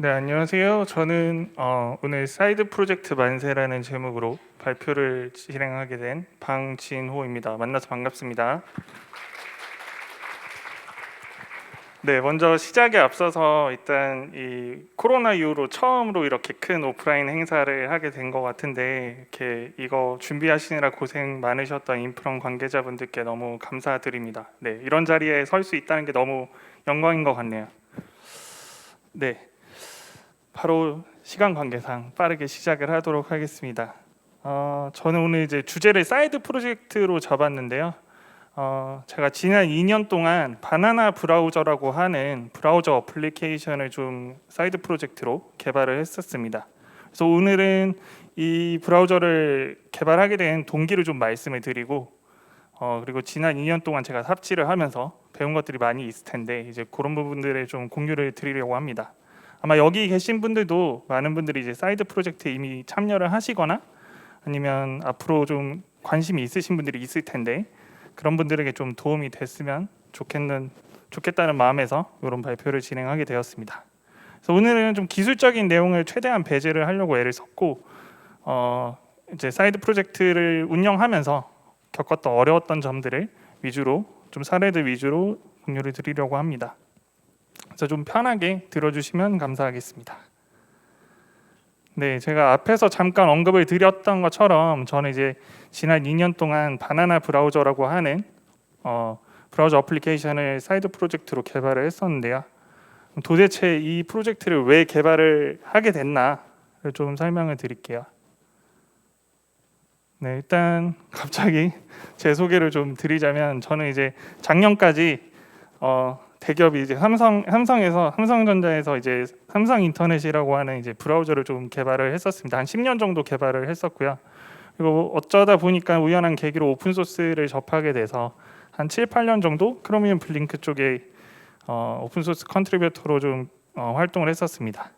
네, 안녕하세요. 저는 오늘 사이드 프로젝트 만세라는 제목으로 발표를 진행하게 된 방진호입니다. 만나서 반갑습니다. 네, 먼저 시작에 앞서서 일단 이 코로나 이후로 처음으로 이렇게 큰 오프라인 행사를 하게 된 것 같은데 이렇게 이거 준비하시느라 고생 많으셨던 인프런 관계자분들께 너무 감사드립니다. 네, 이런 자리에 설 수 있다는 게 너무 영광인 것 같네요. 네. 바로 시간 관계상 빠르게 시작을 하도록 하겠습니다. 저는 오늘 이제 주제를 사이드 프로젝트로 잡았는데요. 제가 지난 2년 동안 바나나 브라우저라고 하는 브라우저 어플리케이션을 좀 사이드 프로젝트로 개발을 했었습니다. 그래서 오늘은 이 브라우저를 개발하게 된 동기를 좀 말씀을 드리고 그리고 지난 2년 동안 제가 삽질을 하면서 배운 것들이 많이 있을 텐데 이제 그런 부분들을 좀 공유를 드리려고 합니다. 아마 여기 계신 분들도 많은 분들이 이제 사이드 프로젝트에 이미 참여를 하시거나 아니면 앞으로 좀 관심이 있으신 분들이 있을 텐데 그런 분들에게 좀 도움이 됐으면 좋겠다는 마음에서 이런 발표를 진행하게 되었습니다. 그래서 오늘은 좀 기술적인 내용을 최대한 배제를 하려고 애를 썼고 이제 사이드 프로젝트를 운영하면서 겪었던 어려웠던 점들을 위주로 좀 사례들 위주로 공유를 드리려고 합니다. 그래서 좀 편하게 들어주시면 감사하겠습니다. 네, 제가 앞에서 잠깐 언급을 드렸던 것처럼 저는 이제 지난 2년 동안 바나나 브라우저라고 하는 브라우저 어플리케이션을 사이드 프로젝트로 개발을 했었는데요. 도대체 이 프로젝트를 왜 개발을 하게 됐나를 좀 설명을 드릴게요. 네, 일단 갑자기 제 소개를 좀 드리자면 저는 이제 작년까지 대기업이 이제 삼성전자에서 이제 삼성 인터넷이라고 하는 이제 브라우저를 좀 개발을 했었습니다. 한 10년 정도 개발을 했었고요. 그리고 어쩌다 보니까 우연한 계기로 오픈 소스를 접하게 돼서 한 7, 8년 정도 크로미움 블링크 쪽에 오픈 소스 컨트리뷰터로 좀 활동을 했었습니다.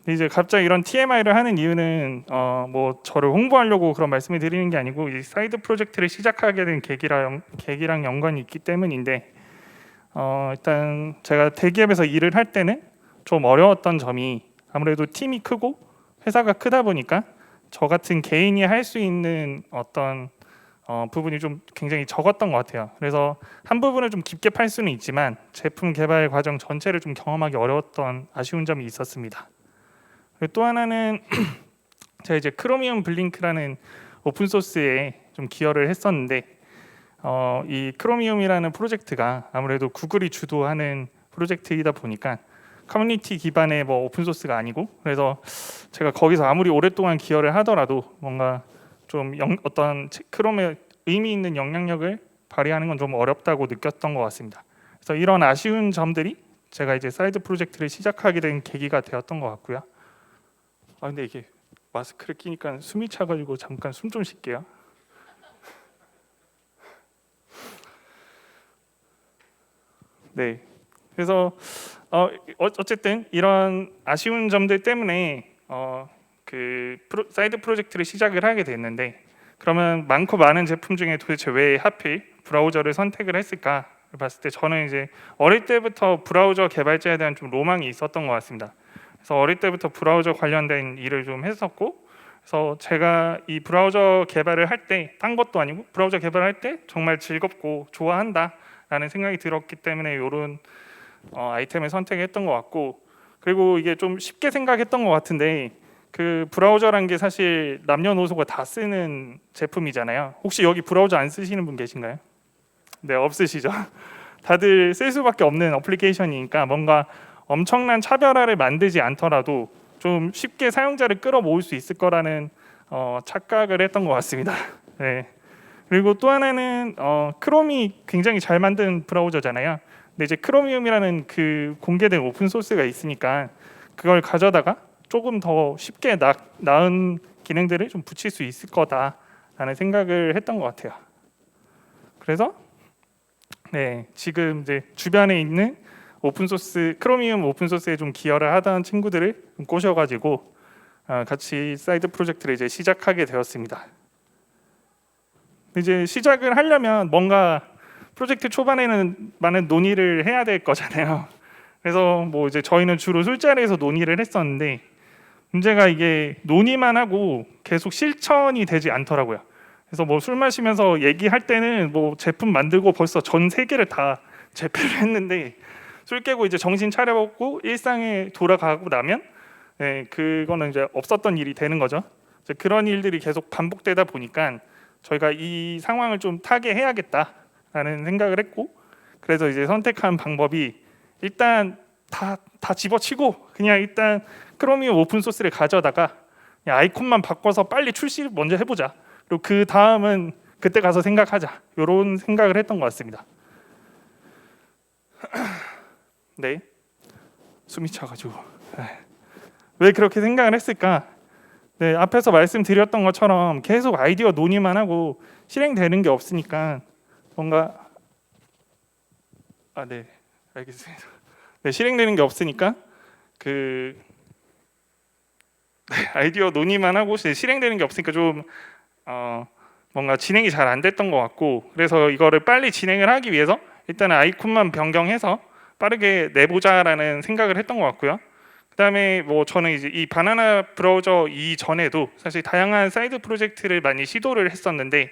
이제 갑자기 이런 TMI를 하는 이유는 뭐 저를 홍보하려고 그런 말씀을 드리는 게 아니고 이 사이드 프로젝트를 시작하게 된 계기랑 연관이 있기 때문인데 일단 제가 대기업에서 일을 할 때는 좀 어려웠던 점이 아무래도 팀이 크고 회사가 크다 보니까 저 같은 개인이 할 수 있는 어떤 부분이 좀 굉장히 적었던 것 같아요. 그래서 한 부분을 좀 깊게 팔 수는 있지만 제품 개발 과정 전체를 좀 경험하기 어려웠던 아쉬운 점이 있었습니다. 그리고 또 하나는 제가 이제 크로미움 블링크라는 오픈 소스에 좀 기여를 했었는데 이 크로미움이라는 프로젝트가 아무래도 구글이 주도하는 프로젝트이다 보니까 커뮤니티 기반의 뭐 오픈 소스가 아니고 그래서 제가 거기서 아무리 오랫동안 기여를 하더라도 뭔가 좀 어떤 크롬의 의미 있는 영향력을 발휘하는 건 좀 어렵다고 느꼈던 것 같습니다. 그래서 이런 아쉬운 점들이 제가 이제 사이드 프로젝트를 시작하게 된 계기가 되었던 것 같고요. 근데 이게 마스크를 끼니까 숨이 차가지고 잠깐 숨 좀 쉴게요. 네. 그래서 어쨌든 이런 아쉬운 점들 때문에 사이드 프로젝트를 시작을 하게 됐는데 그러면 많고 많은 제품 중에 도대체 왜 하필 브라우저를 선택을 했을까 봤을 때 저는 이제 어릴 때부터 브라우저 개발자에 대한 좀 로망이 있었던 것 같습니다. 그래서 어릴 때부터 브라우저 관련된 일을 좀 했었고 그래서 제가 이 브라우저 개발을 할 때 딴 것도 아니고 브라우저 개발할 때 정말 즐겁고 좋아한다라는 생각이 들었기 때문에 이런 아이템을 선택했던 것 같고 그리고 이게 좀 쉽게 생각했던 것 같은데 그 브라우저란 게 사실 남녀노소가 다 쓰는 제품이잖아요. 혹시 여기 브라우저 안 쓰시는 분 계신가요? 네, 없으시죠? 다들 쓸 수밖에 없는 어플리케이션이니까 뭔가 엄청난 차별화를 만들지 않더라도 좀 쉽게 사용자를 끌어모을 수 있을 거라는 착각을 했던 것 같습니다. 네. 그리고 또 하나는 크롬이 굉장히 잘 만든 브라우저잖아요. 근데 이제 크로미움이라는 그 공개된 오픈 소스가 있으니까 그걸 가져다가 조금 더 쉽게 나은 기능들을 좀 붙일 수 있을 거다라는 생각을 했던 것 같아요. 그래서 네, 지금 이제 주변에 있는 오픈 소스 크로미움 오픈 소스에 좀 기여를 하던 친구들을 좀 꼬셔가지고 같이 사이드 프로젝트를 이제 시작하게 되었습니다. 이제 시작을 하려면 뭔가 프로젝트 초반에는 많은 논의를 해야 될 거잖아요. 그래서 뭐 이제 저희는 주로 술자리에서 논의를 했었는데 문제가 이게 논의만 하고 계속 실천이 되지 않더라고요. 그래서 뭐 술 마시면서 얘기할 때는 뭐 제품 만들고 벌써 전 세계를 다 제패를 했는데 술 깨고 이제 정신 차려먹고 일상에 돌아가고 나면 그거는 이제 없었던 일이 되는 거죠. 이제 그런 일들이 계속 반복되다 보니까 저희가 이 상황을 좀 타개해야겠다라는 생각을 했고, 그래서 이제 선택한 방법이 일단 다 집어치고 그냥 일단 크로미움 오픈 소스를 가져다가 그냥 아이콘만 바꿔서 빨리 출시 먼저 해보자. 그리고 그 다음은 그때 가서 생각하자. 이런 생각을 했던 것 같습니다. 네, 숨이 차가지고 왜 그렇게 생각을 했을까? 네, 앞에서 말씀드렸던 것처럼 계속 아이디어 논의만 하고 실행되는 게 없으니까 뭔가 네, 알겠습니다. 네, 실행되는 게 없으니까 아이디어 논의만 하고 실행되는 게 없으니까 좀 뭔가 진행이 잘 안 됐던 것 같고, 그래서 이거를 빨리 진행을 하기 위해서 일단은 아이콘만 변경해서 빠르게 내보자라는 생각을 했던 것 같고요. 그다음에 뭐 저는 이제 이 바나나 브라우저 이전에도 사실 다양한 사이드 프로젝트를 많이 시도를 했었는데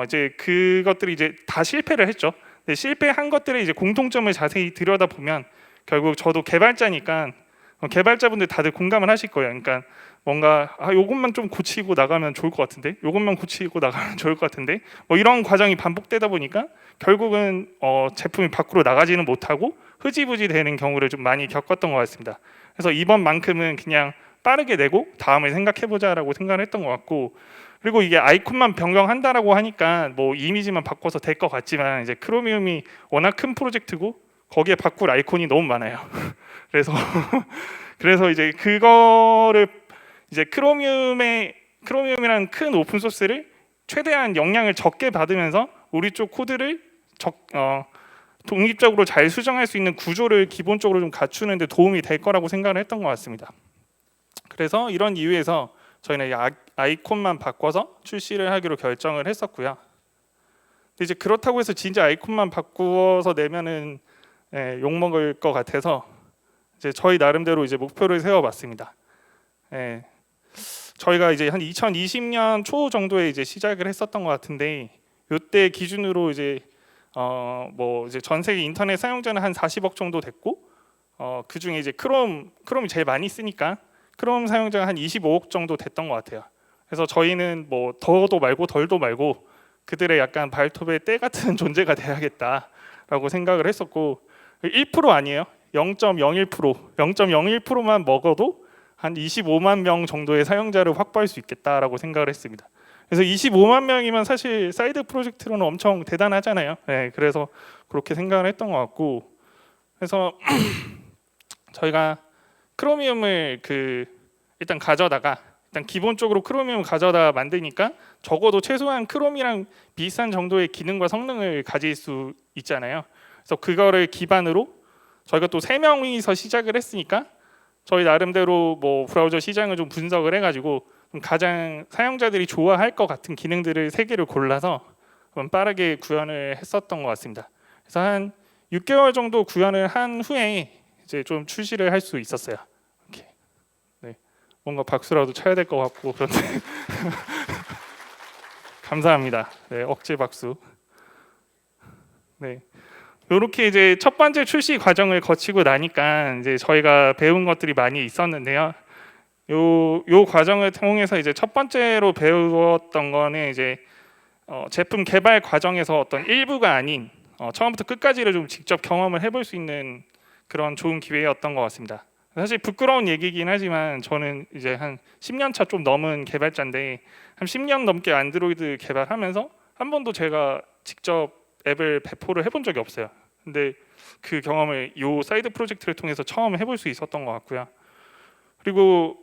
이제 그것들이 이제 다 실패를 했죠. 근데 실패한 것들의 이제 공통점을 자세히 들여다보면 결국 저도 개발자니까 개발자분들 다들 공감을 하실 거예요. 그러니까 뭔가 요것만 좀 고치고 나가면 좋을 것 같은데, 요것만 고치고 나가면 좋을 것 같은데, 뭐 이런 과정이 반복되다 보니까 결국은 제품이 밖으로 나가지는 못하고 흐지부지 되는 경우를 좀 많이 겪었던 것 같습니다. 그래서 이번만큼은 그냥 빠르게 내고 다음에 생각해보자라고 생각을 했던 것 같고, 그리고 이게 아이콘만 변경한다라고 하니까 뭐 이미지만 바꿔서 될 것 같지만 이제 크로미움이 워낙 큰 프로젝트고 거기에 바꿀 아이콘이 너무 많아요. 그래서 이제 그거를 이제 크로미움이라는 큰 오픈 소스를 최대한 영향을 적게 받으면서 우리 쪽 코드를 독립적으로 잘 수정할 수 있는 구조를 기본적으로 좀 갖추는 데 도움이 될 거라고 생각을 했던 것 같습니다. 그래서 이런 이유에서 저희는 아이콘만 바꿔서 출시를 하기로 결정을 했었고요. 근데 이제 그렇다고 해서 진짜 아이콘만 바꾸어서 내면은 욕먹을 것 같아서 이제 저희 나름대로 이제 목표를 세워봤습니다. 저희가 이제 한 2020년 초 정도에 이제 시작을 했었던 것 같은데, 이때 기준으로 이제 뭐 이제 전 세계 인터넷 사용자는 한 40억 정도 됐고, 그 중에 이제 크롬이 제일 많이 쓰니까 크롬 사용자가 한 25억 정도 됐던 것 같아요. 그래서 저희는 뭐 더도 말고 덜도 말고 그들의 약간 발톱의 때 같은 존재가 돼야겠다라고 생각을 했었고, 1% 아니에요. 0.01%, 0.01%만 먹어도 한 25만 명 정도의 사용자를 확보할 수 있겠다라고 생각을 했습니다. 그래서 25만 명이면 사실 사이드 프로젝트로는 엄청 대단하잖아요. 그래서 그렇게 생각을 했던 것 같고, 그래서 저희가 크로미움을 일단 가져다가 일단 기본적으로 크로미움을 가져다 만드니까 적어도 최소한 크롬이랑 비슷한 정도의 기능과 성능을 가질 수 있잖아요. 그래서 그거를 기반으로 저희가 또 3명이서 시작을 했으니까 저희 나름대로 뭐 브라우저 시장을 좀 분석을 해가지고 좀 가장 사용자들이 좋아할 것 같은 기능들을 3개를 골라서 빠르게 구현을 했었던 것 같습니다. 그래서 한 6개월 정도 구현을 한 후에 이제 좀 출시를 할 수 있었어요. 이렇게. 네. 뭔가 박수라도 쳐야 될 것 같고 그런데 감사합니다. 네, 억지 박수. 네. 이렇게 이제 첫 번째 출시 과정을 거치고 나니까 이제 저희가 배운 것들이 많이 있었는데요. 요 과정을 통해서 이제 첫 번째로 배웠던 거는 이제 제품 개발 과정에서 어떤 일부가 아닌 처음부터 끝까지를 좀 직접 경험을 해볼 수 있는 그런 좋은 기회였던 것 같습니다. 사실 부끄러운 얘기긴 하지만 저는 이제 한 10년 차 좀 넘은 개발자인데 한 10년 넘게 안드로이드 개발하면서 한 번도 제가 직접 앱을 배포를 해본 적이 없어요. 근데 그 경험을 이 사이드 프로젝트를 통해서 처음 해볼 수 있었던 것 같고요. 그리고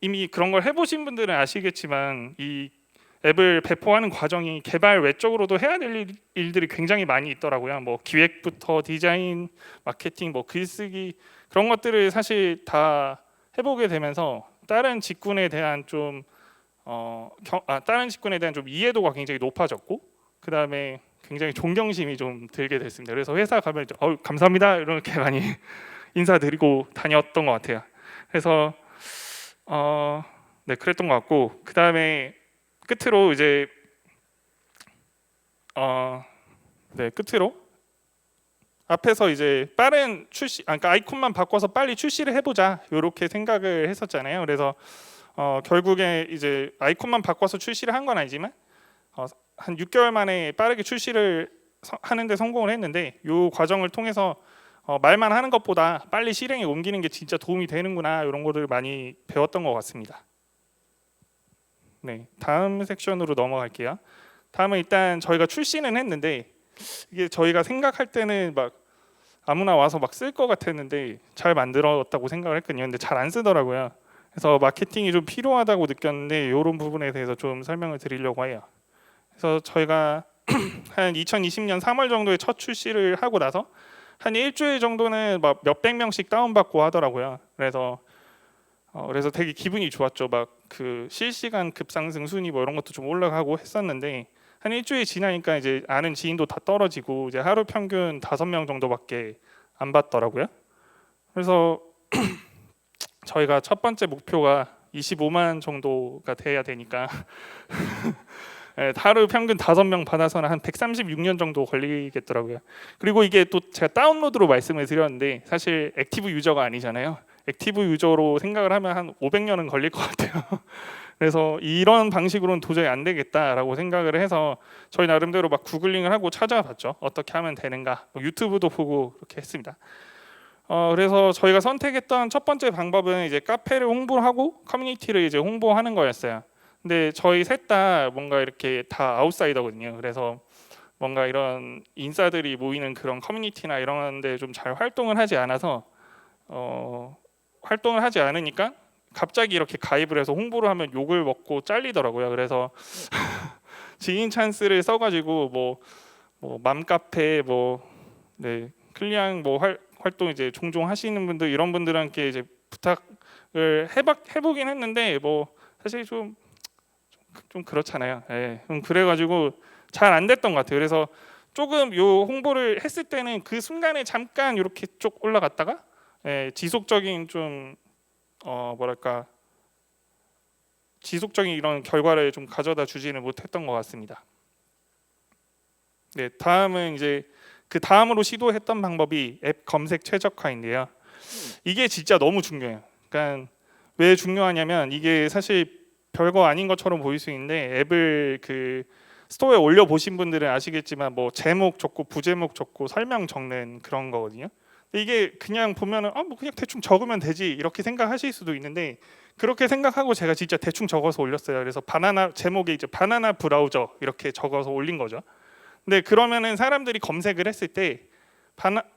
이미 그런 걸 해보신 분들은 아시겠지만 이 앱을 배포하는 과정이 개발 외적으로도 해야 될 일들이 굉장히 많이 있더라고요. 뭐 기획부터 디자인, 마케팅, 뭐 글쓰기 그런 것들을 사실 다 해보게 되면서 다른 직군에 대한 좀 이해도가 굉장히 높아졌고, 그 다음에 굉장히 존경심이 좀 들게 됐습니다. 그래서 회사 가면 감사합니다 이렇게 많이 인사드리고 다녔던 것 같아요. 그래서 네, 그랬던 것 같고, 그 다음에 끝으로 이제 네, 끝으로 앞에서 이제 빠른 출시, 그러니까 아이콘만 바꿔서 빨리 출시를 해보자 이렇게 생각을 했었잖아요. 그래서 결국에 이제 아이콘만 바꿔서 출시를 한 건 아니지만 한 6개월 만에 빠르게 출시를 하는데 성공을 했는데, 이 과정을 통해서 말만 하는 것보다 빨리 실행에 옮기는 게 진짜 도움이 되는구나 이런 거를 많이 배웠던 것 같습니다. 네, 다음 섹션으로 넘어갈게요. 다음은 일단 저희가 출시는 했는데, 이게 저희가 생각할 때는 막 아무나 와서 막 쓸 것 같았는데 잘 만들었다고 생각을 했거든요. 근데 잘 안 쓰더라고요. 그래서 마케팅이 좀 필요하다고 느꼈는데 이런 부분에 대해서 좀 설명을 드리려고 해요. 그래서 저희가 한 2020년 3월 정도에 첫 출시를 하고 나서 한 일주일 정도는 막 몇백 명씩 다운받고 하더라고요. 그래서 되게 기분이 좋았죠. 막 그 실시간 급상승 순위 뭐 이런 것도 좀 올라가고 했었는데, 한 일주일 지나니까 이제 아는 지인도 다 떨어지고 이제 하루 평균 5명 정도밖에 안 받더라고요. 그래서 저희가 첫 번째 목표가 25만 정도가 돼야 되니까 네, 하루 평균 5명 받아서는 한 136년 정도 걸리겠더라고요. 그리고 이게 또 제가 다운로드로 말씀을 드렸는데 사실 액티브 유저가 아니잖아요. 액티브 유저로 생각을 하면 한 500년은 걸릴 것 같아요. 그래서 이런 방식으로는 도저히 안 되겠다라고 생각을 해서 저희 나름대로 막 구글링을 하고 찾아봤죠. 어떻게 하면 되는가, 유튜브도 보고 그렇게 했습니다. 그래서 저희가 선택했던 첫 번째 방법은 이제 카페를 홍보를 하고 커뮤니티를 이제 홍보하는 거였어요. 근데 저희 셋 다 뭔가 이렇게 다 아웃사이더거든요. 그래서 뭔가 이런 인싸들이 모이는 그런 커뮤니티나 이런 데 좀 잘 활동을 하지 않아서 활동을 하지 않으니까 갑자기 이렇게 가입을 해서 홍보를 하면 욕을 먹고 잘리더라고요. 그래서 지인 찬스를 써가지고 뭐 맘카페 네, 클리앙 활동 이제 종종 하시는 분들, 이런 분들한테 이제 부탁을 해보긴 했는데 사실 좀 그렇잖아요. 예, 그래가지고 잘 안 됐던 것 같아요. 그래서 조금 요 홍보를 했을 때는 그 순간에 잠깐 이렇게 쭉 올라갔다가 지속적인 좀 뭐랄까 지속적인 이런 결과를 좀 가져다 주지는 못했던 것 같습니다. 네, 다음은 이제 그 다음으로 시도했던 방법이 앱 검색 최적화인데요. 이게 진짜 너무 중요해요. 그러니까 왜 중요하냐면 이게 사실 별거 아닌 것처럼 보일 수 있는데, 앱을 그 스토어에 올려 보신 분들은 아시겠지만 뭐 제목 적고 부제목 적고 설명 적는 그런 거거든요. 근데 이게 그냥 보면은 뭐 그냥 대충 적으면 되지 이렇게 생각하실 수도 있는데, 그렇게 생각하고 제가 진짜 대충 적어서 올렸어요. 그래서 바나나 제목에 이제 바나나 브라우저 이렇게 적어서 올린 거죠. 근데 그러면은 사람들이 검색을 했을 때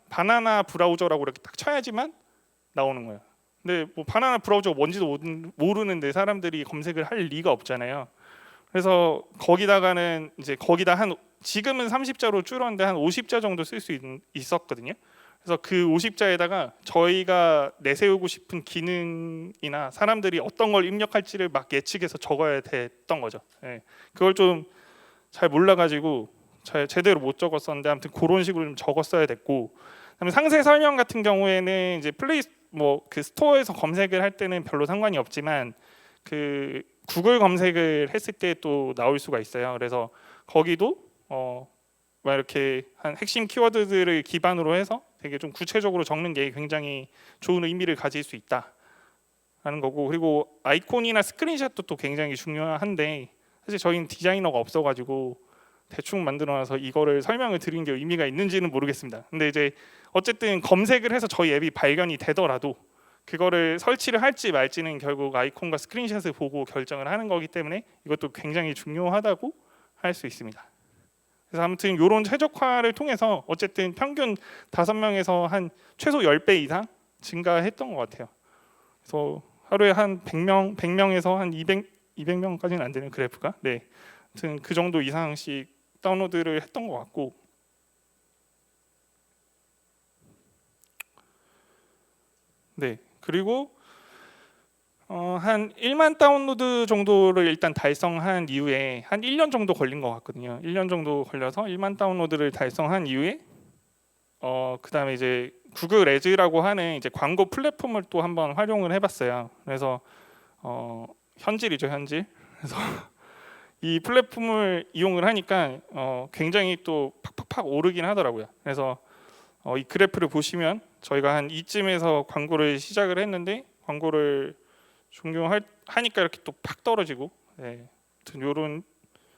바나나 브라우저라고 이렇게 딱 쳐야지만 나오는 거예요. 근데 뭐 바나나 브라우저가 뭔지도 모르는데 사람들이 검색을 할 리가 없잖아요. 그래서 거기다가는 이제 거기다 한 지금은 30자로 줄었는데 한 50자 정도 쓸 수 있었거든요. 그래서 그 50자에다가 저희가 내세우고 싶은 기능이나 사람들이 어떤 걸 입력할지를 막 예측해서 적어야 됐던 거죠. 예. 그걸 좀 잘 몰라가지고 제대로 못 적었었는데, 아무튼 그런 식으로 좀 적었어야 됐고, 그다음에 상세 설명 같은 경우에는 이제 그 스토어에서 검색을 할 때는 별로 상관이 없지만 그 구글 검색을 했을 때 또 나올 수가 있어요. 그래서 거기도 막 이렇게 한 핵심 키워드들을 기반으로 해서 되게 좀 구체적으로 적는 게 굉장히 좋은 의미를 가질 수 있다 하는 거고, 그리고 아이콘이나 스크린샷도 또 굉장히 중요한데 사실 저희는 디자이너가 없어가지고 대충 만들어놔서 이거를 설명을 드린 게 의미가 있는지는 모르겠습니다. 근데 이제 어쨌든 검색을 해서 저희 앱이 발견이 되더라도 그거를 설치를 할지 말지는 결국 아이콘과 스크린샷을 보고 결정을 하는 거기 때문에 이것도 굉장히 중요하다고 할 수 있습니다. 그래서 아무튼 이런 최적화를 통해서 어쨌든 평균 5명에서 한 최소 10배 이상 증가했던 것 같아요. 그래서 하루에 한 100명에서 한 200명까지는 안 되는 그래프가, 네, 아무튼 그 정도 이상씩 다운로드를 했던 것 같고, 네, 그리고 한 1만 다운로드 정도를 일단 달성한 이후에 한 1년 정도 걸린 것 같거든요. 1년 정도 걸려서 1만 다운로드를 달성한 이후에 그다음에 이제 구글 애즈라고 하는 이제 광고 플랫폼을 또 한번 활용을 해봤어요. 그래서 현질이죠, 현질. 그래서 이 플랫폼을 이용을 하니까 굉장히 또 팍팍팍 오르긴 하더라고요. 그래서 이 그래프를 보시면 저희가 한 이쯤에서 광고를 시작을 했는데 광고를 종료하니까 이렇게 또 팍 떨어지고, 네, 요런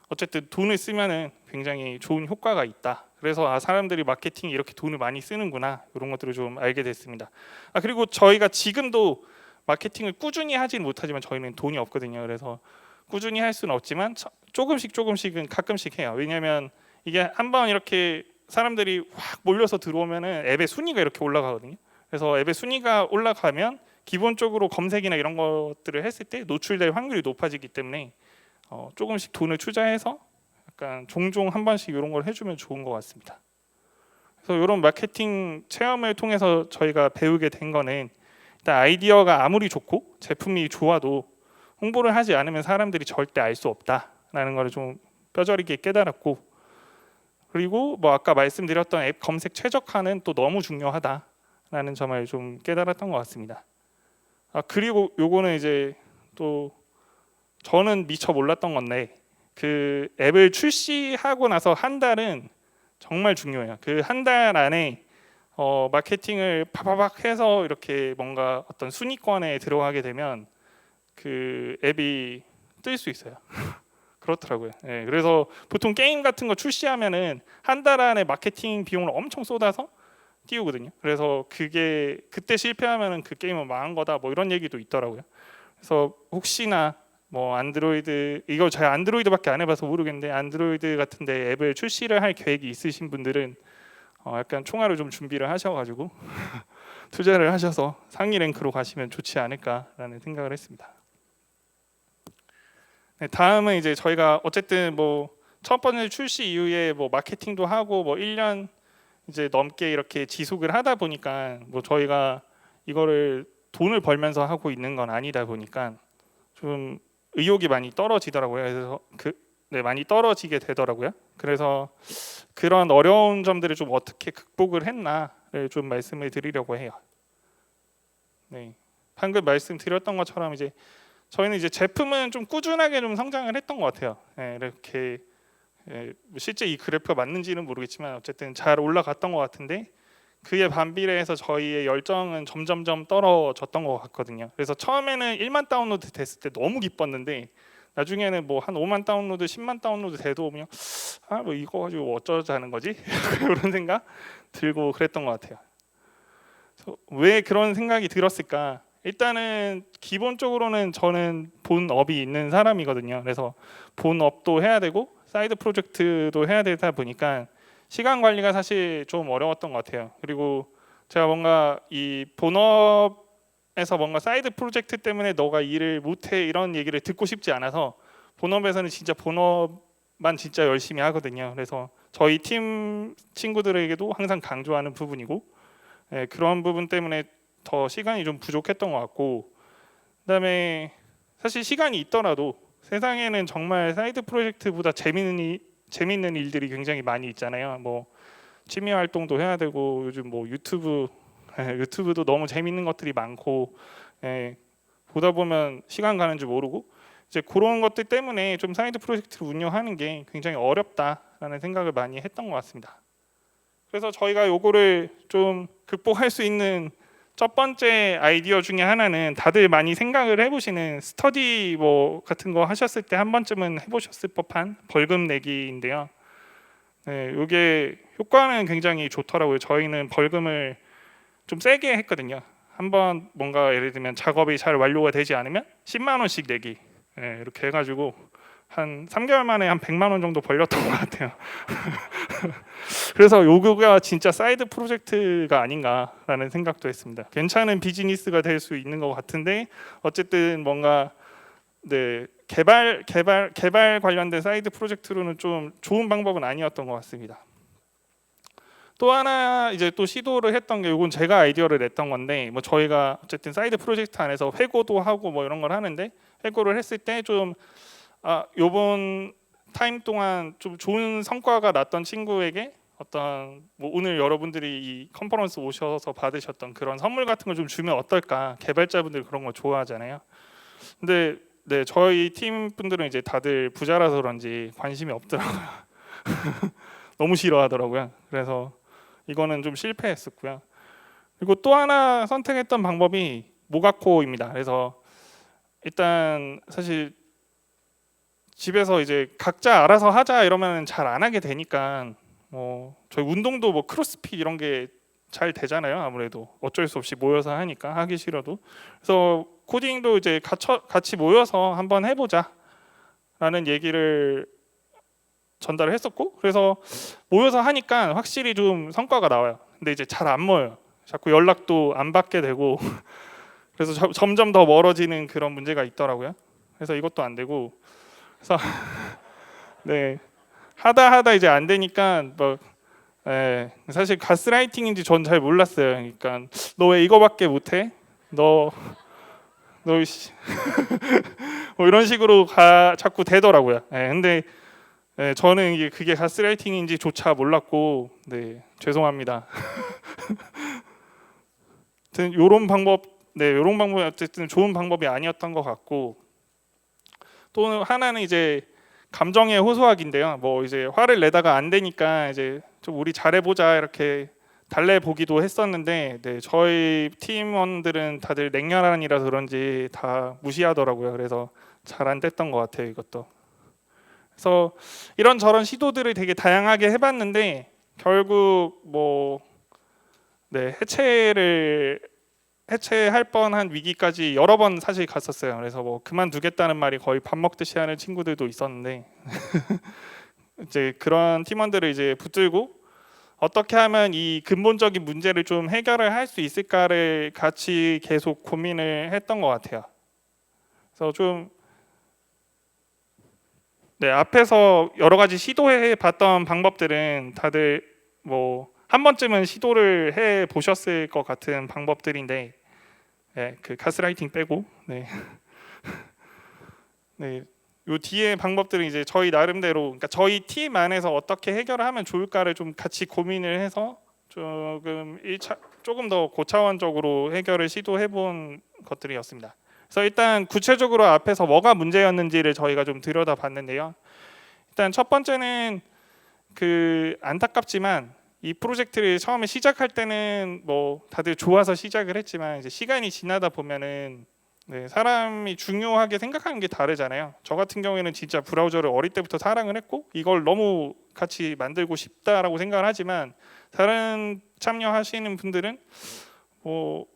어쨌든 돈을 쓰면은 굉장히 좋은 효과가 있다. 그래서 사람들이 마케팅에 이렇게 돈을 많이 쓰는구나, 이런 것들을 좀 알게 됐습니다. 그리고 저희가 지금도 마케팅을 꾸준히 하지는 못하지만 저희는 돈이 없거든요. 그래서 꾸준히 할 수는 없지만 조금씩은 가끔씩 해요. 왜냐하면 이게 한번 이렇게 사람들이 확 몰려서 들어오면은 앱의 순위가 이렇게 올라가거든요. 그래서 앱의 순위가 올라가면 기본적으로 검색이나 이런 것들을 했을 때 노출될 확률이 높아지기 때문에 조금씩 돈을 투자해서 약간 종종 한 번씩 이런 걸 해주면 좋은 것 같습니다. 그래서 이런 마케팅 체험을 통해서 저희가 배우게 된 거는 일단 아이디어가 아무리 좋고 제품이 좋아도 홍보를 하지 않으면 사람들이 절대 알 수 없다라는 걸 좀 뼈저리게 깨달았고, 그리고 뭐 아까 말씀드렸던 앱 검색 최적화는 또 너무 중요하다라는 점을 좀 깨달았던 것 같습니다. 그리고 요거는 이제 또 저는 미처 몰랐던 건데, 그 앱을 출시하고 나서 한 달은 정말 중요해요. 그 한 달 안에 마케팅을 파바박 해서 이렇게 뭔가 어떤 순위권에 들어가게 되면 그 앱이 뜰 수 있어요. 그렇더라고요. 네, 그래서 보통 게임 같은 거 출시하면은 한 달 안에 마케팅 비용을 엄청 쏟아서 띄우거든요. 그래서 그게 그때 실패하면은 그 게임은 망한 거다, 뭐 이런 얘기도 있더라고요. 그래서 혹시나 뭐 안드로이드, 이거 제가 안드로이드밖에 안 해봐서 모르겠는데 안드로이드 같은데 앱을 출시를 할 계획이 있으신 분들은 약간 총알을 좀 준비를 하셔가지고 투자를 하셔서 상위 랭크로 가시면 좋지 않을까라는 생각을 했습니다. 네, 다음은 이제 저희가 어쨌든 뭐 첫 번째 출시 이후에 뭐 마케팅도 하고 뭐 1년 이제 넘게 이렇게 지속을 하다 보니까 뭐 저희가 이거를 돈을 벌면서 하고 있는 건 아니다 보니까 좀 의욕이 많이 떨어지더라고요. 그래서 많이 떨어지게 되더라고요. 그래서 그런 어려운 점들을 좀 어떻게 극복을 했나를 좀 말씀을 드리려고 해요. 네, 방금 말씀드렸던 것처럼 이제 저희는 이제 제품은 좀 꾸준하게 좀 성장을 했던 것 같아요. 네, 이렇게 실제 이 그래프가 맞는지는 모르겠지만 어쨌든 잘 올라갔던 것 같은데, 그에 반비례해서 저희의 열정은 점점점 떨어졌던 것 같거든요. 그래서 처음에는 1만 다운로드 됐을 때 너무 기뻤는데 나중에는 뭐 한 5만 다운로드, 10만 다운로드 돼도 그냥 뭐 이거 가지고 어쩌자는 거지? 이런 생각 들고 그랬던 것 같아요. 그래서 왜 그런 생각이 들었을까? 일단은 기본적으로는 저는 본업이 있는 사람이거든요. 그래서 본업도 해야 되고 사이드 프로젝트도 해야 되다 보니까 시간 관리가 사실 좀 어려웠던 것 같아요. 그리고 제가 뭔가 이 본업에서 뭔가 사이드 프로젝트 때문에 너가 일을 못해 이런 얘기를 듣고 싶지 않아서 본업에서는 진짜 본업만 진짜 열심히 하거든요. 그래서 저희 팀 친구들에게도 항상 강조하는 부분이고, 그런 부분 때문에 더 시간이 좀 부족했던 것 같고, 그다음에 사실 시간이 있더라도 세상에는 정말 사이드 프로젝트보다 재밌는 일들이 굉장히 많이 있잖아요. 뭐 취미 활동도 해야 되고 요즘 뭐 유튜브도 너무 재밌는 것들이 많고, 보다 보면 시간 가는 줄 모르고 이제 그런 것들 때문에 좀 사이드 프로젝트를 운영하는 게 굉장히 어렵다라는 생각을 많이 했던 것 같습니다. 그래서 저희가 요거를 좀 극복할 수 있는 첫 번째 아이디어 중에 하나는 다들 많이 생각을 해보시는 스터디 뭐 같은 거 하셨을 때 한 번쯤은 해보셨을 법한 벌금 내기인데요. 네, 이게 효과는 굉장히 좋더라고요. 저희는 벌금을 좀 세게 했거든요. 한번 뭔가 예를 들면 작업이 잘 완료가 되지 않으면 10만 원씩 내기, 이렇게 해가지고 한 3개월 만에 한 100만 원 정도 벌렸던 것 같아요. 그래서 요거가 진짜 사이드 프로젝트가 아닌가라는 생각도 했습니다. 괜찮은 비즈니스가 될 수 있는 것 같은데 어쨌든 뭔가 개발 관련된 사이드 프로젝트로는 좀 좋은 방법은 아니었던 것 같습니다. 또 하나 이제 또 시도를 했던 게, 이건 제가 아이디어를 냈던 건데, 뭐 저희가 어쨌든 사이드 프로젝트 안에서 회고도 하고 뭐 이런 걸 하는데, 회고를 했을 때 좀 요번 타임 동안 좀 좋은 성과가 났던 친구에게 어떤 뭐 오늘 여러분들이 이 컨퍼런스 오셔서 받으셨던 그런 선물 같은 걸 좀 주면 어떨까? 개발자분들 그런 거 좋아하잖아요. 근데 네, 저희 팀 분들은 이제 다들 부자라서 그런지 관심이 없더라고요. 너무 싫어하더라고요. 그래서 이거는 좀 실패했었고요. 그리고 또 하나 선택했던 방법이 모가코입니다. 그래서 일단 사실 집에서 이제 각자 알아서 하자 이러면 잘 안 하게 되니까, 뭐 저희 운동도 뭐 크로스핏 이런 게 잘 되잖아요. 아무래도 어쩔 수 없이 모여서 하니까, 하기 싫어도. 그래서 코딩도 이제 같이 모여서 한번 해보자라는 얘기를 전달을 했었고, 그래서 모여서 하니까 확실히 좀 성과가 나와요. 근데 이제 잘 안 모여요. 자꾸 연락도 안 받게 되고 그래서 점점 더 멀어지는 그런 문제가 있더라고요. 그래서 이것도 안 되고, 그래서 네, 하다 이제 안 되니까 뭐 사실 가스라이팅인지 전 잘 몰랐어요. 그러니까 너 왜 이거밖에 못해? 너 뭐 이런 식으로 자꾸 되더라고요. 근데 저는 이게 그게 가스라이팅인지조차 몰랐고, 네, 죄송합니다. 하여튼 요런 방법이 어쨌든 좋은 방법이 아니었던 것 같고, 또 하나는 이제 감정의 호소하기인데요. 뭐 이제 화를 내다가 안 되니까 이제 좀 우리 잘해보자 이렇게 달래보기도 했었는데, 네, 저희 팀원들은 다들 냉혈한이라서 그런지 다 무시하더라고요. 그래서 잘 안 됐던 것 같아요, 이것도. 그래서 이런저런 시도들을 되게 다양하게 해봤는데, 결국 뭐 해체할 뻔한 위기까지 여러 번 사실 갔었어요. 그래서 뭐 그만두겠다는 말이 거의 밥 먹듯이 하는 친구들도 있었는데 이제 그런 팀원들을 이제 붙들고 어떻게 하면 이 근본적인 문제를 좀 해결을 할 수 있을까를 같이 계속 고민을 했던 것 같아요. 그래서 좀 앞에서 여러 가지 시도해 봤던 방법들은 다들 뭐 한 번쯤은 시도를 해 보셨을 것 같은 방법들인데, 그 가스라이팅 빼고, 요 뒤에 방법들은 이제 저희 나름대로, 그러니까 저희 팀 안에서 어떻게 해결을 하면 좋을까를 좀 같이 고민을 해서 조금 더 고차원적으로 해결을 시도해 본 것들이었습니다. 그래서 일단 구체적으로 앞에서 뭐가 문제였는지를 저희가 좀 들여다봤는데요. 일단 첫 번째는 안타깝지만 이 프로젝트를 처음에 시작할 때는 뭐 다들 좋아서 시작을 했지만, 이제 시간이 지나다 보면은 사람이 중요하게 생각하는 게 다르잖아요. 저 같은 경우에는 진짜 브라우저를 어릴 때부터 사랑을 했고 이걸 너무 같이 만들고 싶다라고 생각을 하지만, 다른 참여하시는 분들은 뭐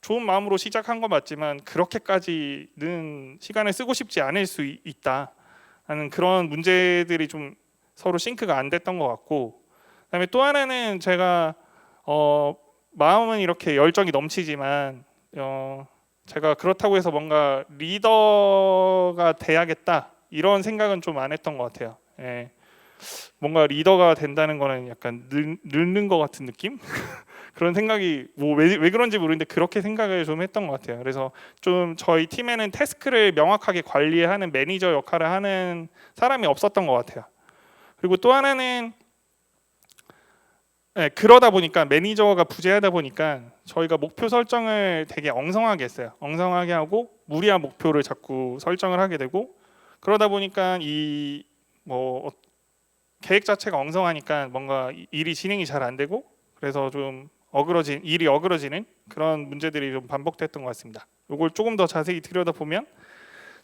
좋은 마음으로 시작한 건 맞지만 그렇게까지는 시간을 쓰고 싶지 않을 수 있다라는 그런 문제들이 좀 서로 싱크가 안 됐던 것 같고, 그다음에 또 하나는 제가 마음은 이렇게 열정이 넘치지만 제가 그렇다고 해서 뭔가 리더가 돼야겠다 이런 생각은 좀 안 했던 것 같아요. 뭔가 리더가 된다는 거는 약간 늙는 것 같은 느낌? 그런 생각이 뭐 왜 그런지 모르는데 그렇게 생각을 좀 했던 것 같아요. 그래서 좀 저희 팀에는 태스크를 명확하게 관리하는 매니저 역할을 하는 사람이 없었던 것 같아요. 그리고 또 하나는 그러다 보니까 매니저가 부재하다 보니까 저희가 목표 설정을 되게 엉성하게 했어요. 엉성하게 하고 무리한 목표를 자꾸 설정을 하게 되고, 그러다 보니까 이 뭐 계획 자체가 엉성하니까 뭔가 일이 진행이 잘 안 되고, 그래서 좀 일이 어그러지는 그런 문제들이 좀 반복됐던 것 같습니다. 이걸 조금 더 자세히 들여다보면,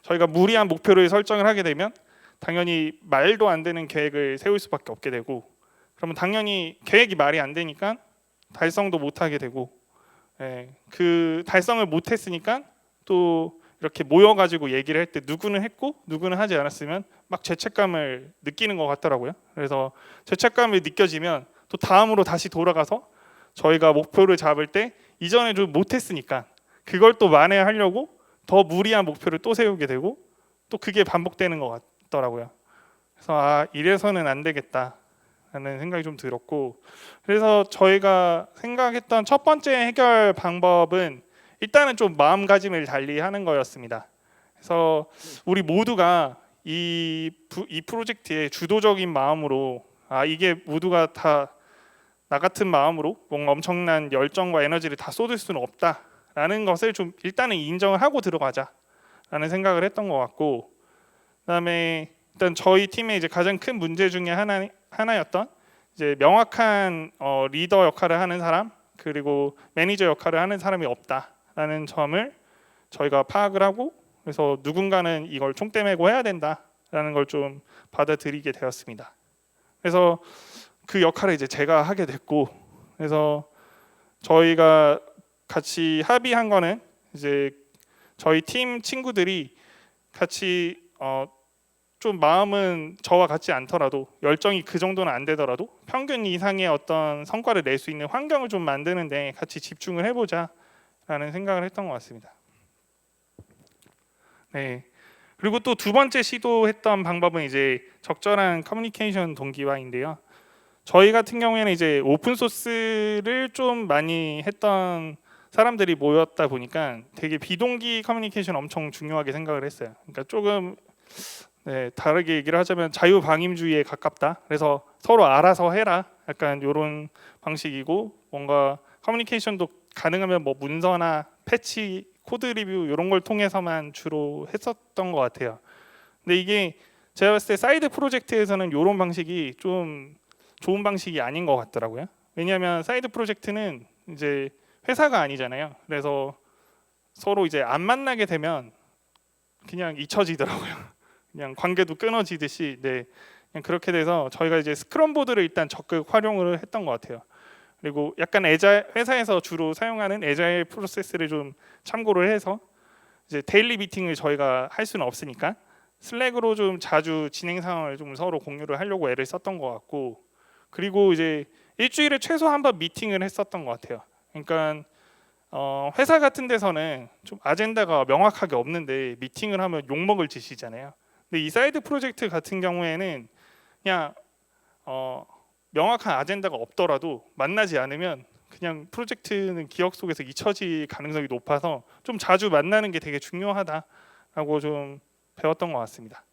저희가 무리한 목표를 설정을 하게 되면 당연히 말도 안 되는 계획을 세울 수밖에 없게 되고, 그러면 당연히 계획이 말이 안 되니까 달성도 못 하게 되고, 그 달성을 못 했으니까 또 이렇게 모여가지고 얘기를 할 때 누구는 했고 누구는 하지 않았으면 막 죄책감을 느끼는 것 같더라고요. 그래서 죄책감이 느껴지면 또 다음으로 다시 돌아가서 저희가 목표를 잡을 때 이전에 좀 못했으니까 그걸 또 만회하려고 더 무리한 목표를 또 세우게 되고, 또 그게 반복되는 것 같더라고요. 그래서 이래서는 안 되겠다. 라는 생각이 좀 들었고, 그래서 저희가 생각했던 첫 번째 해결 방법은 일단은 좀 마음가짐을 달리하는 거였습니다. 그래서 우리 모두가 이 프로젝트에 주도적인 마음으로 이게 모두가 다 나 같은 마음으로 뭔가 엄청난 열정과 에너지를 다 쏟을 수는 없다라는 것을 좀 일단은 인정을 하고 들어가자라는 생각을 했던 것 같고, 그다음에 일단 저희 팀의 이제 가장 큰 문제 중에 하나였던 이제 명확한 리더 역할을 하는 사람 그리고 매니저 역할을 하는 사람이 없다라는 점을 저희가 파악을 하고, 그래서 누군가는 이걸 총대 메고 해야 된다라는 걸 좀 받아들이게 되었습니다. 그래서 그 역할을 이제 제가 하게 됐고, 그래서 저희가 같이 합의한 거는 이제 저희 팀 친구들이 같이 좀 마음은 저와 같지 않더라도 열정이 그 정도는 안 되더라도 평균 이상의 어떤 성과를 낼 수 있는 환경을 좀 만드는데 같이 집중을 해보자라는 생각을 했던 것 같습니다. 네. 그리고 또 두 번째 시도했던 방법은 이제 적절한 커뮤니케이션 동기화인데요. 저희 같은 경우에는 이제 오픈 소스를 좀 많이 했던 사람들이 모였다 보니까 되게 비동기 커뮤니케이션 엄청 중요하게 생각을 했어요. 그러니까 조금 다르게 얘기를 하자면 자유방임주의에 가깝다. 그래서 서로 알아서 해라. 약간 이런 방식이고, 뭔가 커뮤니케이션도 가능하면 뭐 문서나 패치, 코드 리뷰 이런 걸 통해서만 주로 했었던 것 같아요. 근데 이게 제가 봤을 때 사이드 프로젝트에서는 이런 방식이 좀 좋은 방식이 아닌 것 같더라고요. 왜냐하면 사이드 프로젝트는 이제 회사가 아니잖아요. 그래서 서로 이제 안 만나게 되면 그냥 잊혀지더라고요. 그냥 관계도 끊어지듯이. 그냥 그렇게 돼서 저희가 이제 스크럼 보드를 일단 적극 활용을 했던 것 같아요. 그리고 약간 회사에서 주로 사용하는 애자일 프로세스를 좀 참고를 해서 이제 데일리 미팅을 저희가 할 수는 없으니까 슬랙으로 좀 자주 진행 상황을 좀 서로 공유를 하려고 애를 썼던 것 같고, 그리고 이제 일주일에 최소 한 번 미팅을 했었던 것 같아요. 그러니까 회사 같은 데서는 좀 아젠다가 명확하게 없는데 미팅을 하면 욕먹을 짓이잖아요. 근데 이 사이드 프로젝트 같은 경우에는 그냥 명확한 아젠다가 없더라도 만나지 않으면 그냥 프로젝트는 기억 속에서 잊혀질 가능성이 높아서 좀 자주 만나는 게 되게 중요하다라고 좀 배웠던 것 같습니다.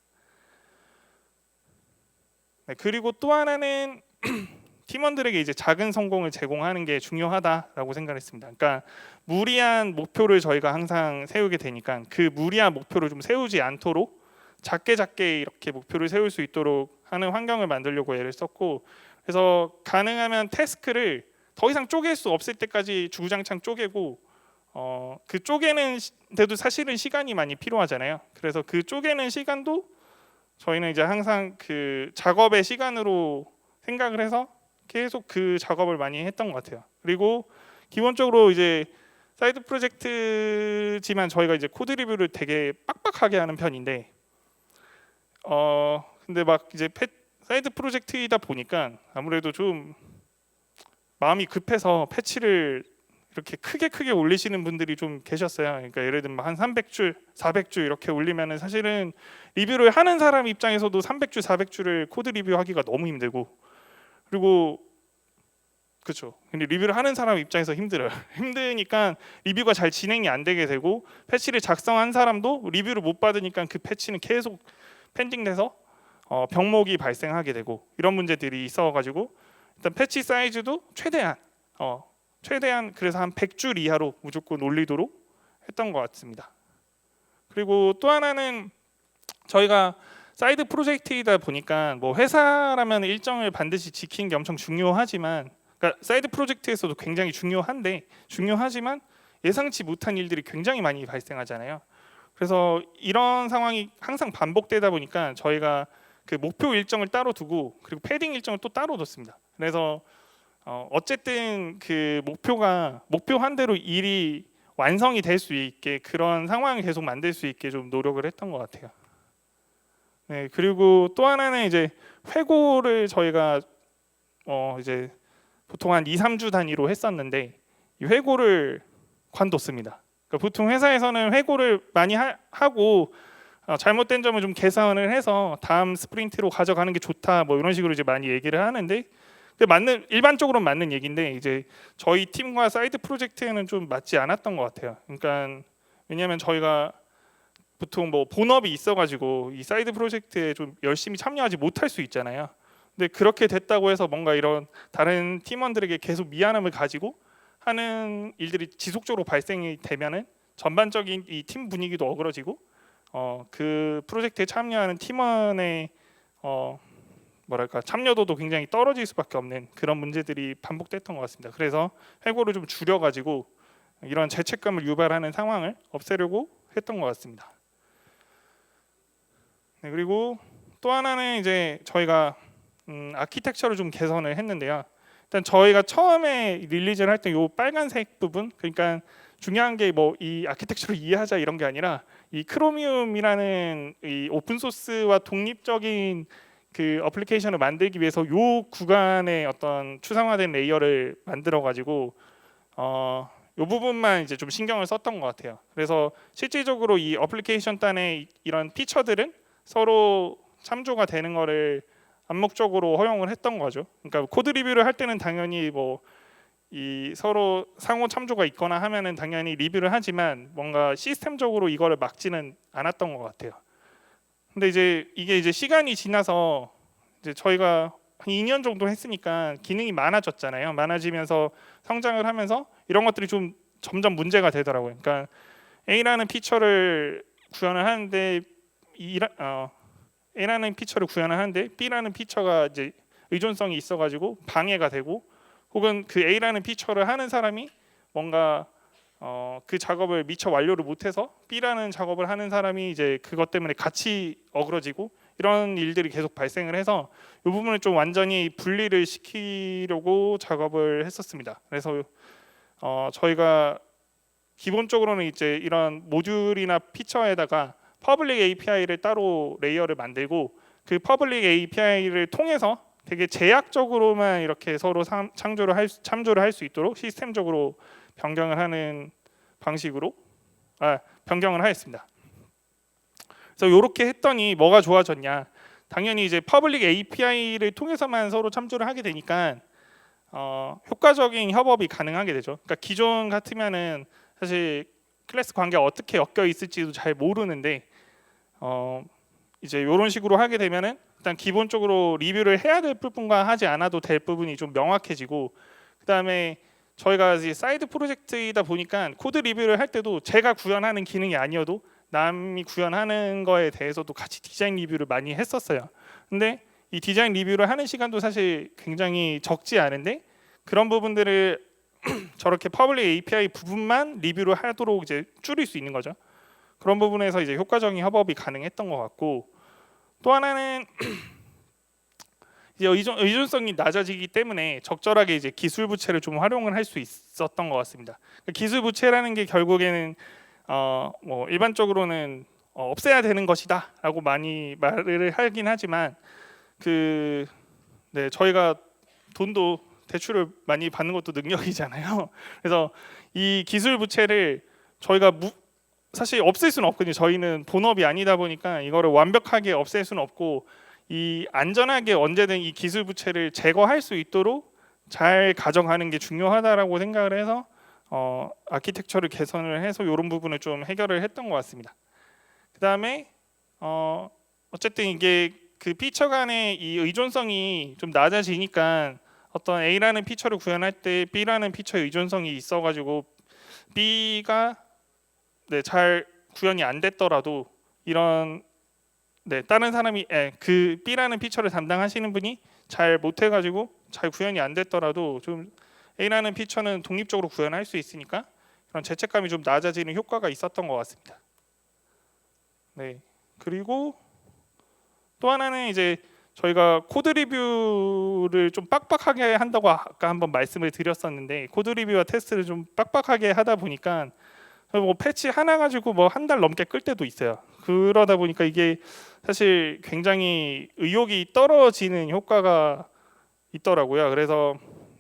네, 그리고 또 하나는 팀원들에게 이제 작은 성공을 제공하는 게 중요하다라고 생각했습니다. 그러니까 무리한 목표를 저희가 항상 세우게 되니까 그 무리한 목표를 좀 세우지 않도록 작게 이렇게 목표를 세울 수 있도록 하는 환경을 만들려고 애를 썼고, 그래서 가능하면 태스크를 더 이상 쪼갤 수 없을 때까지 주구장창 쪼개고, 그 쪼개는 데도 사실은 시간이 많이 필요하잖아요. 그래서 그 쪼개는 시간도 저희는 이제 항상 그 작업의 시간으로 생각을 해서 계속 그 작업을 많이 했던 것 같아요. 그리고 기본적으로 이제 사이드 프로젝트지만 저희가 이제 코드 리뷰를 되게 빡빡하게 하는 편인데, 근데 막 이제 사이드 프로젝트이다 보니까 아무래도 좀 마음이 급해서 패치를 이렇게 크게 올리시는 분들이 좀 계셨어요. 그러니까 예를 들면 한 300줄, 400줄 이렇게 올리면은 사실은 리뷰를 하는 사람 입장에서도 300줄, 400줄을 코드 리뷰하기가 너무 힘들고, 그리고 그렇죠. 근데 리뷰를 하는 사람 입장에서 힘들어요. 힘드니까 리뷰가 잘 진행이 안 되게 되고, 패치를 작성한 사람도 리뷰를 못 받으니까 그 패치는 계속 펜딩돼서 병목이 발생하게 되고 이런 문제들이 있어가지고 일단 패치 사이즈도 최대한 그래서 한 100줄 이하로 무조건 올리도록 했던 것 같습니다. 그리고 또 하나는 저희가 사이드 프로젝트이다 보니까 뭐 회사라면 일정을 반드시 지키는 게 엄청 중요하지만, 그러니까 사이드 프로젝트에서도 굉장히 중요하지만 예상치 못한 일들이 굉장히 많이 발생하잖아요. 그래서 이런 상황이 항상 반복되다 보니까 저희가 그 목표 일정을 따로 두고 그리고 패딩 일정을 또 따로 뒀습니다. 그래서 어쨌든 그 목표한 대로 일이 완성이 될 수 있게 그런 상황을 계속 만들 수 있게 좀 노력을 했던 것 같아요. 네, 그리고 또 하나는 이제 회고를 저희가 이제 보통 한 2, 3주 단위로 했었는데 이 회고를 관뒀습니다. 그러니까 보통 회사에서는 회고를 많이 하고 잘못된 점을 좀 개선을 해서 다음 스프린트로 가져가는 게 좋다 뭐 이런 식으로 이제 많이 얘기를 하는데, 맞는, 일반적으로 맞는 얘기인데 이제 저희 팀과 사이드 프로젝트에는 좀 맞지 않았던 것 같아요. 그러니까 왜냐하면 저희가 보통 뭐 본업이 있어가지고 이 사이드 프로젝트에 좀 열심히 참여하지 못할 수 있잖아요. 근데 그렇게 됐다고 해서 뭔가 이런 다른 팀원들에게 계속 미안함을 가지고 하는 일들이 지속적으로 발생이 되면은 전반적인 이 팀 분위기도 어그러지고 그 프로젝트에 참여하는 팀원의 뭐랄까 참여도도 굉장히 떨어질 수밖에 없는 그런 문제들이 반복됐던 것 같습니다. 그래서 해고를 좀 줄여가지고 이런 죄책감을 유발하는 상황을 없애려고 했던 것 같습니다. 네, 그리고 또 하나는 이제 저희가 아키텍처를 좀 개선을 했는데요. 일단 저희가 처음에 릴리즈를 할 때 이 빨간색 부분, 그러니까 중요한 게 뭐 이 아키텍처를 이해하자 이런 게 아니라 이 크로미움이라는 이 오픈 소스와 독립적인 그 어플리케이션을 만들기 위해서 요 구간에 어떤 추상화된 레이어를 만들어 가지고 요 부분만 이제 좀 신경을 썼던 것 같아요. 그래서 실질적으로 이 어플리케이션 단의 이런 피처들은 서로 참조가 되는 거를 암묵적으로 허용을 했던 거죠. 그러니까 코드 리뷰를 할 때는 당연히 뭐 이 서로 상호 참조가 있거나 하면은 당연히 리뷰를 하지만 뭔가 시스템적으로 이거를 막지는 않았던 것 같아요. 근데 이제 이게 이제 시간이 지나서 이제 저희가 한 2년 정도 했으니까 기능이 많아졌잖아요. 많아지면서 성장을 하면서 이런 것들이 좀 점점 문제가 되더라고요. 그러니까 A라는 피처를 구현을 하는데 A라는 피처를 구현을 하는데 B라는 피처가 이제 의존성이 있어가지고 방해가 되고, 혹은 그 A라는 피처를 하는 사람이 뭔가 그 작업을 미처 완료를 못해서 B라는 작업을 하는 사람이 이제 그것 때문에 같이 어그러지고 이런 일들이 계속 발생을 해서 이 부분을 좀 완전히 분리를 시키려고 작업을 했었습니다. 그래서 저희가 기본적으로는 이제 이런 모듈이나 피처에다가 퍼블릭 API를 따로 레이어를 만들고 그 퍼블릭 API를 통해서 되게 제약적으로만 이렇게 서로 참조를 할 수 있도록 시스템적으로 변경을 하는 방식으로 변경을 하였습니다. 그래서 이렇게 했더니 뭐가 좋아졌냐? 당연히 이제 퍼블릭 API를 통해서만 서로 참조를 하게 되니까 효과적인 협업이 가능하게 되죠. 그러니까 기존 같으면은 사실 클래스 관계가 어떻게 엮여 있을지도 잘 모르는데 이제 이런 식으로 하게 되면은 일단 기본적으로 리뷰를 해야 될 부분과 하지 않아도 될 부분이 좀 명확해지고, 그다음에 저희가 이제 사이드 프로젝트이다 보니까 코드 리뷰를 할 때도 제가 구현하는 기능이 아니어도 남이 구현하는 거에 대해서도 같이 디자인 리뷰를 많이 했었어요. 근데 이 디자인 리뷰를 하는 시간도 사실 굉장히 적지 않은데 그런 부분들을 저렇게 퍼블릭 API 부분만 리뷰를 하도록 이제 줄일 수 있는 거죠. 그런 부분에서 이제 효과적인 협업이 가능했던 것 같고, 또 하나는 이제 의존성이 낮아지기 때문에 적절하게 이제 기술 부채를 좀 활용을 할 수 있었던 것 같습니다. 기술 부채라는 게 결국에는 뭐 일반적으로는 없애야 되는 것이다라고 많이 말을 하긴 하지만 저희가 돈도 대출을 많이 받는 것도 능력이잖아요. 그래서 이 기술 부채를 저희가 사실 없앨 수는 없거든요. 저희는 본업이 아니다 보니까 이거를 완벽하게 없앨 수는 없고 이 안전하게 언제든 이 기술 부채를 제거할 수 있도록 잘 가져가는 게 중요하다라고 생각을 해서 아키텍처를 개선을 해서 이런 부분을 좀 해결을 했던 것 같습니다. 그다음에 어쨌든 이게 그 피처 간의 이 의존성이 좀 낮아지니까 어떤 A라는 피처를 구현할 때 B라는 피처의 의존성이 있어가지고 B가 잘 구현이 안 됐더라도 이런 다른 사람이 그 B라는 피처를 담당하시는 분이 잘 못해가지고 잘 구현이 안 됐더라도 좀 A라는 피처는 독립적으로 구현할 수 있으니까 그런 죄책감이 좀 낮아지는 효과가 있었던 것 같습니다. 네, 그리고 또 하나는 이제 저희가 코드 리뷰를 좀 빡빡하게 한다고 아까 한번 말씀을 드렸었는데 코드 리뷰와 테스트를 좀 빡빡하게 하다 보니까 뭐 패치 하나 가지고 뭐 한 달 넘게 끌 때도 있어요. 그러다 보니까 이게 사실 굉장히 의욕이 떨어지는 효과가 있더라고요. 그래서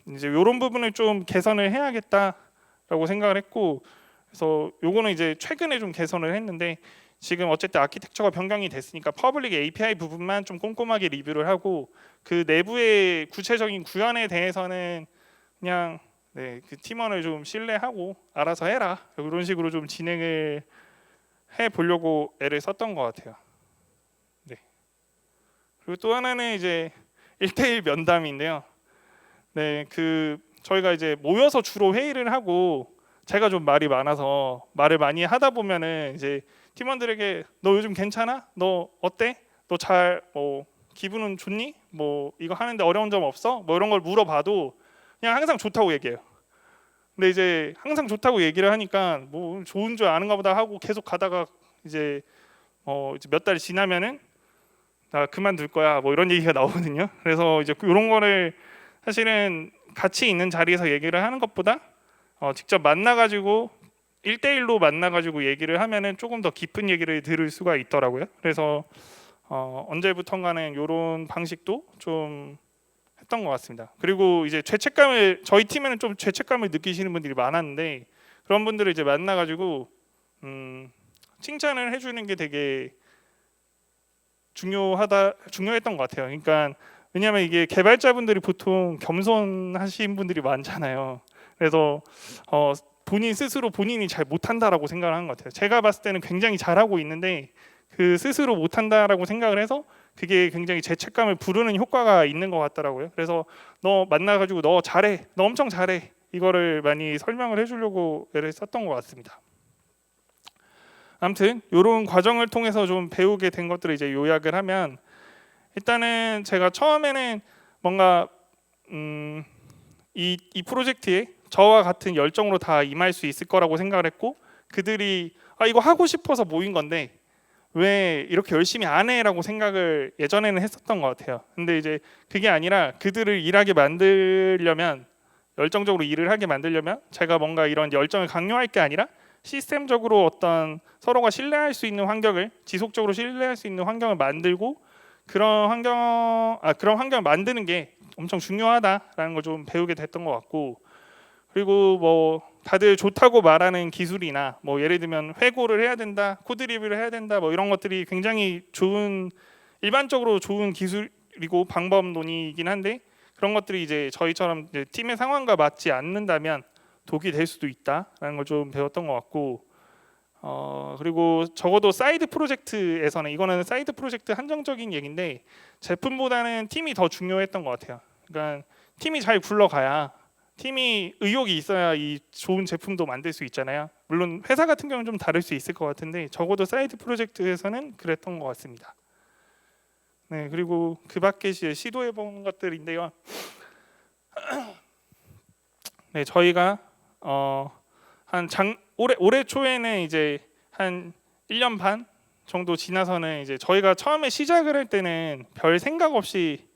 이제 이런 부분을 좀 개선을 해야겠다라고 생각을 했고, 그래서 요거는 이제 최근에 좀 개선을 했는데 지금 어쨌든 아키텍처가 변경이 됐으니까 퍼블릭 API 부분만 좀 꼼꼼하게 리뷰를 하고 그 내부의 구체적인 구현에 대해서는 그냥 그 팀원을 좀 신뢰하고 알아서 해라 이런 식으로 좀 진행을 해 보려고 애를 썼던 것 같아요. 네. 그리고 또 하나는 이제 1대1 면담인데요. 네, 저희가 이제 모여서 주로 회의를 하고 제가 좀 말이 많아서 말을 많이 하다 보면은 이제 팀원들에게 너 요즘 괜찮아? 너 어때? 너 기분은 좋니? 뭐 이거 하는데 어려운 점 없어? 뭐 이런 걸 물어봐도 그냥 항상 좋다고 얘기해요. 근데 이제 항상 좋다고 얘기를 하니까 뭐 좋은 줄 아는가 보다 하고 계속 가다가 이제 이제 몇 달 지나면은 나 그만둘 거야 뭐 이런 얘기가 나오거든요. 그래서 이제 이런 거를 사실은 같이 있는 자리에서 얘기를 하는 것보다 직접 만나가지고 1대1로 만나가지고 얘기를 하면은 조금 더 깊은 얘기를 들을 수가 있더라고요. 그래서 언제부턴가는 이런 방식도 좀 했던 것 같습니다. 그리고 이제 저희 팀에는 좀 죄책감을 느끼시는 분들이 많았는데 그런 분들을 이제 만나가지고 칭찬을 해주는 게 되게 중요했던 것 같아요. 그러니까 왜냐하면 이게 개발자분들이 보통 겸손하신 분들이 많잖아요. 그래서 본인 스스로 본인이 잘 못한다라고 생각을 하는 것 같아요. 제가 봤을 때는 굉장히 잘하고 있는데 그 스스로 못한다라고 생각을 해서 그게 굉장히 죄책감을 부르는 효과가 있는 것 같더라고요. 그래서 너 만나가지고 너 잘해, 너 엄청 잘해 이거를 많이 설명을 해주려고 애를 썼던 것 같습니다. 아무튼 이런 과정을 통해서 좀 배우게 된 것들을 이제 요약을 하면 일단은 제가 처음에는 뭔가 이 프로젝트에 저와 같은 열정으로 다 임할 수 있을 거라고 생각을 했고 그들이 이거 하고 싶어서 모인 건데 왜 이렇게 열심히 안 해라고 생각을 예전에는 했었던 것 같아요. 근데 이제 그게 아니라 그들을 일하게 만들려면 열정적으로 일을 하게 만들려면 제가 뭔가 이런 열정을 강요할 게 아니라 시스템적으로 어떤 서로가 신뢰할 수 있는 환경을 지속적으로 신뢰할 수 있는 환경을 만들고 그런 환경을 만드는 게 엄청 중요하다라는 걸 좀 배우게 됐던 것 같고 그리고 뭐 다들 좋다고 말하는 기술이나 뭐 예를 들면 회고를 해야 된다, 코드 리뷰를 해야 된다, 뭐 이런 것들이 굉장히 일반적으로 좋은 기술이고 방법론이긴 한데 그런 것들이 이제 저희처럼 이제 팀의 상황과 맞지 않는다면 독이 될 수도 있다라는 걸 좀 배웠던 것 같고 그리고 적어도 사이드 프로젝트에서는 이거는 사이드 프로젝트 한정적인 얘기인데 제품보다는 팀이 더 중요했던 것 같아요. 그러니까 팀이 잘 굴러가야 팀이 의욕이 있어야 이 좋은 제품도 만들 수 있잖아요. 물론 회사 같은 경우는 좀 다를 수 있을 것 같은데 적어도 사이드 프로젝트에서는 그랬던 것 같습니다. 네, 그리고 그 밖에 시도해 본 것들인데요. 네, 저희가 올해 초에는 이제 한 1년 반 정도 지나서는 이제 저희가 처음에 시작을 할 때는 별 생각 없이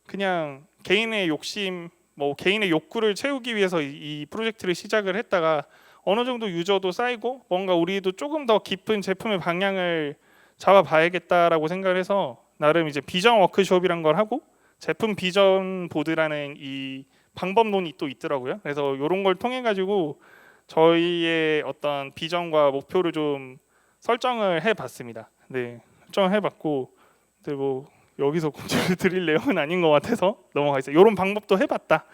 그냥 개인의 욕심 뭐 개인의 욕구를 채우기 위해서 이 프로젝트를 시작을 했다가 어느 정도 유저도 쌓이고 뭔가 우리도 조금 더 깊은 제품의 방향을 잡아봐야겠다라고 생각을 해서 나름 이제 비전 워크숍이란 걸 하고 제품 비전 보드라는 이 방법론이 또 있더라고요. 그래서 이런 걸 통해 가지고 저희의 어떤 비전과 목표를 좀 설정을 해봤습니다. 네, 설정을 해봤고, 근데 뭐 여기서 공지를 드릴 내용은 아닌 것 같아서 넘어가겠어요. 이런 방법도 해봤다.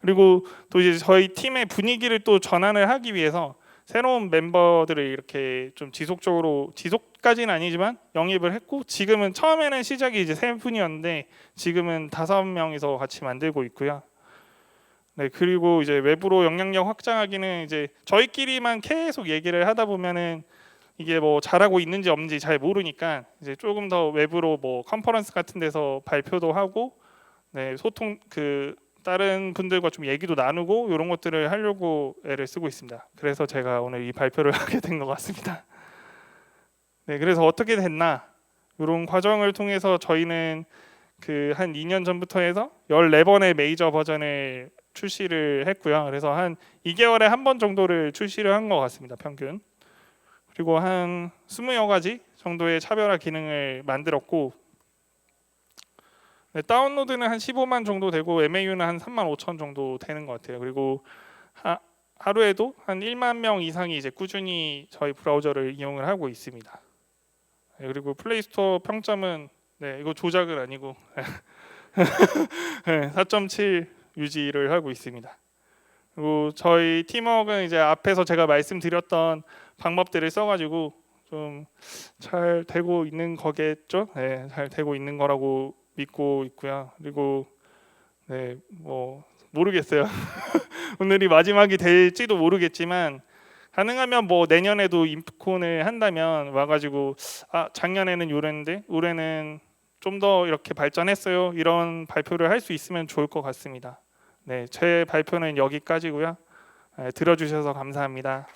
그리고 또 이제 저희 팀의 분위기를 또 전환을 하기 위해서 새로운 멤버들을 이렇게 좀 지속까지는 아니지만 영입을 했고 지금은 처음에는 시작이 이제 3분이었는데 지금은 5명이서 같이 만들고 있고요. 네, 그리고 이제 외부로 영향력 확장하기는 이제 저희끼리만 계속 얘기를 하다 보면은 이게 뭐 잘하고 있는지 없는지 잘 모르니까 이제 조금 더 외부로 뭐 컨퍼런스 같은 데서 발표도 하고 네, 다른 분들과 좀 얘기도 나누고 이런 것들을 하려고 애를 쓰고 있습니다. 그래서 제가 오늘 이 발표를 하게 된 것 같습니다. 네, 그래서 어떻게 됐나 이런 과정을 통해서 저희는 한 2년 전부터 해서 14번의 메이저 버전을 출시를 했고요. 그래서 한 2개월에 한 번 정도를 출시를 한 것 같습니다. 평균. 그리고 한 20여 가지 정도의 차별화 기능을 만들었고 네, 다운로드는 한 15만 정도 되고 MAU는 한 3만 5천 정도 되는 것 같아요. 그리고 하루에도 한 1만 명 이상이 이제 꾸준히 저희 브라우저를 이용을 하고 있습니다. 네, 그리고 플레이스토어 평점은 네, 이거 조작은 아니고 네, 4.7 유지를 하고 있습니다. 그리고 저희 팀워크는 이제 앞에서 제가 말씀드렸던 방법들을 써가지고 좀 잘 되고 있는 거겠죠? 네, 잘 되고 있는 거라고 믿고 있고요. 그리고 네, 뭐 모르겠어요. 오늘이 마지막이 될지도 모르겠지만 가능하면 뭐 내년에도 인프콘을 한다면 와가지고 아 작년에는 요랬는데 올해는 좀 더 이렇게 발전했어요. 이런 발표를 할 수 있으면 좋을 것 같습니다. 네, 제 발표는 여기까지고요. 네, 들어주셔서 감사합니다.